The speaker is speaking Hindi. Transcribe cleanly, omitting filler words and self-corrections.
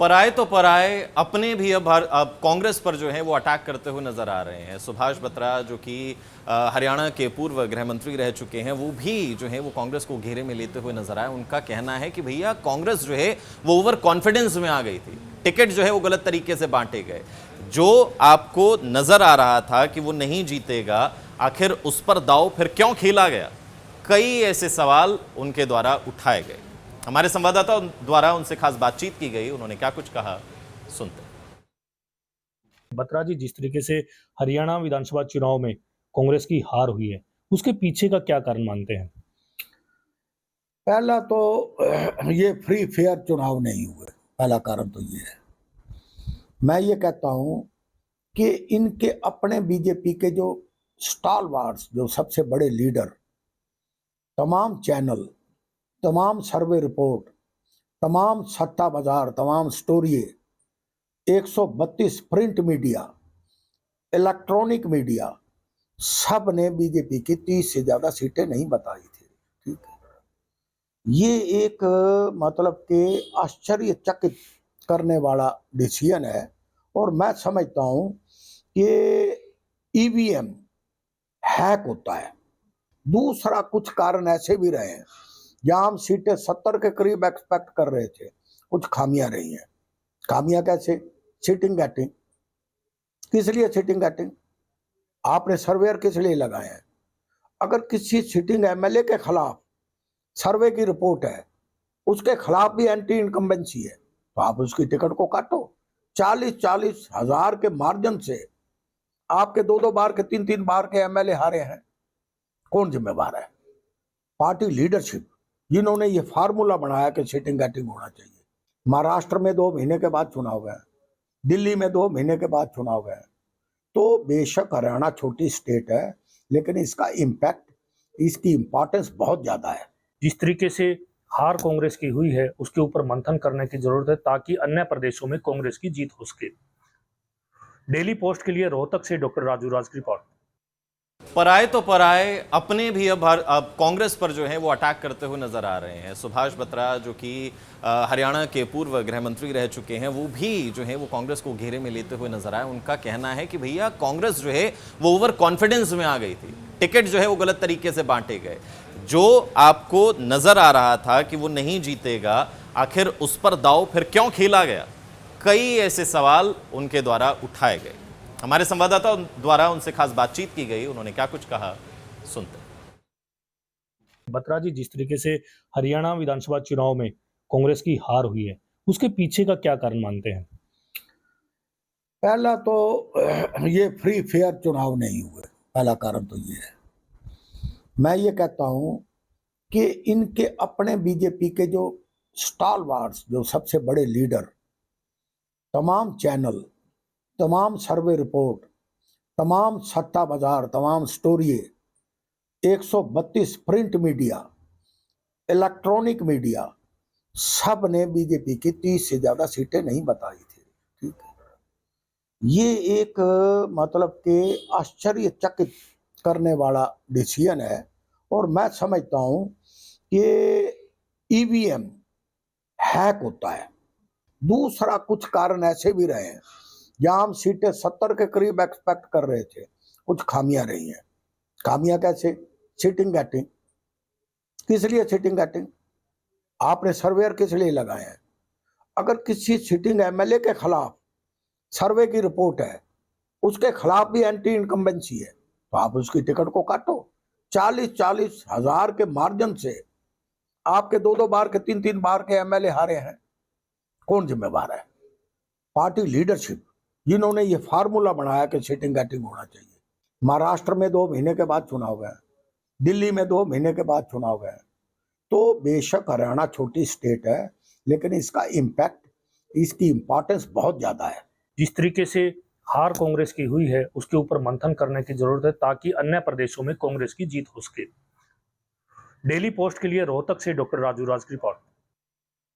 पराए तो पराए अपने भी अब कांग्रेस पर जो है वो अटैक करते हुए नजर आ रहे हैं। सुभाष बत्रा जो कि हरियाणा के पूर्व गृह मंत्री रह चुके हैं, वो भी जो है वो कांग्रेस को घेरे में लेते हुए नजर आए। उनका कहना है कि भैया कांग्रेस जो है वो ओवर कॉन्फिडेंस में आ गई थी, टिकट जो है वो गलत तरीके से बांटे गए। जो आपको नजर आ रहा था कि वो नहीं जीतेगा, आखिर उस पर दांव फिर क्यों खेला गया? कई ऐसे सवाल उनके द्वारा उठाए गए। हमारे संवाददाता द्वारा उनसे खास बातचीत की गई, उन्होंने क्या कुछ कहा, सुनते हैं। बत्रा जी, जिस तरीके से हरियाणा विधानसभा चुनाव में कांग्रेस की हार हुई है, उसके पीछे का क्या कारण मानते हैं? पहला तो ये फ्री फेयर चुनाव नहीं हुए, पहला कारण तो ये है। मैं ये कहता हूं कि इनके अपने बीजेपी के जो स्टालवार्ड्स, जो सबसे बड़े लीडर, तमाम चैनल, तमाम सर्वे रिपोर्ट, तमाम सट्टा बाजार, तमाम story, 132 print media, electronic media, सब ने बीजेपी की 30 से ज्यादा सीटें नहीं बताई थी। ठीक है, ये एक मतलब के आश्चर्यचकित करने वाला डिसीजन है। और मैं समझता हूं कि ईवीएम हैक होता है। दूसरा, कुछ कारण ऐसे भी रहे हैं जहां हम सीटें 70 के करीब एक्सपेक्ट कर रहे थे, कुछ खामियां रही हैं। खामियां कैसे? Seating getting. किस लिए सीटिंग गेटिंग? आपने सर्वेयर किस लिए लगाए हैं? अगर किसी सीटिंग एमएलए के खिलाफ सर्वे की रिपोर्ट है, उसके खिलाफ भी एंटी इनकम्बेंसी है, तो आप उसकी टिकट को काटो। 40-40 हजार के मार्जिन से आपके 2-2 बार के 3-3 बार के एमएलए हारे हैं। कौन जिम्मेवार है? पार्टी लीडरशिप, जिन्होंने ये फार्मूला बनाया कि सीटिंग गेटिंग होना चाहिए। महाराष्ट्र में 2 महीने के बाद चुनाव है, दिल्ली में 2 महीने के बाद चुनाव है। तो बेशक हरियाणा छोटी स्टेट है, लेकिन इसका इम्पैक्ट, इसकी इंपॉर्टेंस बहुत ज्यादा है। जिस तरीके से हार कांग्रेस की हुई है, उसके ऊपर मंथन करने की जरूरत है ताकि अन्य प्रदेशों में कांग्रेस की जीत हो सके। डेली पोस्ट के लिए रोहतक से डॉक्टर राजू राज की रिपोर्ट। पराए तो पराए अपने भी अब कांग्रेस पर जो है वो अटैक करते हुए नजर आ रहे हैं। सुभाष बत्रा जो कि हरियाणा के पूर्व गृह मंत्री रह चुके हैं, वो भी जो है वो कांग्रेस को घेरे में लेते हुए नजर आए। उनका कहना है कि भैया कांग्रेस जो है वो ओवर कॉन्फिडेंस में आ गई थी, टिकट जो है वो गलत तरीके से बांटे गए। जो आपको नजर आ रहा था कि वो नहीं जीतेगा, आखिर उस पर दांव फिर क्यों खेला गया? कई ऐसे सवाल उनके द्वारा उठाए गए। हमारे संवाददाता द्वारा उनसे खास बातचीत की गई, उन्होंने क्या कुछ कहा, सुनते हैं। बत्रा जी, जिस तरीके से हरियाणा विधानसभा चुनाव में कांग्रेस की हार हुई है, उसके पीछे का क्या कारण मानते हैं? पहला तो ये फ्री फेयर चुनाव नहीं हुए, पहला कारण तो ये है। मैं ये कहता हूं कि इनके अपने बीजेपी के जो स्टालवार्ड्स, जो सबसे बड़े लीडर, तमाम चैनल, तमाम सर्वे रिपोर्ट, तमाम सट्टा बाजार, तमाम story, 132 print media, electronic media, सब ने बीजेपी की 30 से ज्यादा सीटें नहीं बताई थी। ठीक है, ये एक मतलब के आश्चर्यचकित करने वाला डिसीजन है। और मैं समझता हूं कि ईवीएम हैक होता है। दूसरा, कुछ कारण ऐसे भी रहे हैं जहां हम सीटें 70 के करीब एक्सपेक्ट कर रहे थे, कुछ खामियां रही हैं। खामियां कैसे? Seating getting. किस लिए सीटिंग गेटिंग? आपने सर्वेयर किस लिए लगाए हैं? अगर किसी सीटिंग एमएलए के खिलाफ सर्वे की रिपोर्ट है, उसके खिलाफ भी एंटी इनकम्बेंसी है, तो आप उसकी टिकट को काटो। 40-40 हजार के मार्जिन से आपके 2-2 बार के 3-3 बार के एमएलए हारे हैं। कौन जिम्मेवार है? पार्टी लीडरशिप, जिन्होंने ये फार्मूला बनाया कि सीटिंग गेटिंग होना चाहिए। महाराष्ट्र में 2 महीने के बाद चुनाव है, दिल्ली में 2 महीने के बाद चुनाव है। तो बेशक हरियाणा छोटी स्टेट है, लेकिन इसका इम्पैक्ट, इसकी इंपॉर्टेंस बहुत ज्यादा है। जिस तरीके से हार कांग्रेस की हुई है, उसके ऊपर मंथन करने की जरूरत है ताकि अन्य प्रदेशों में कांग्रेस की जीत हो सके। डेली पोस्ट के लिए रोहतक से डॉक्टर राजू राज की रिपोर्ट।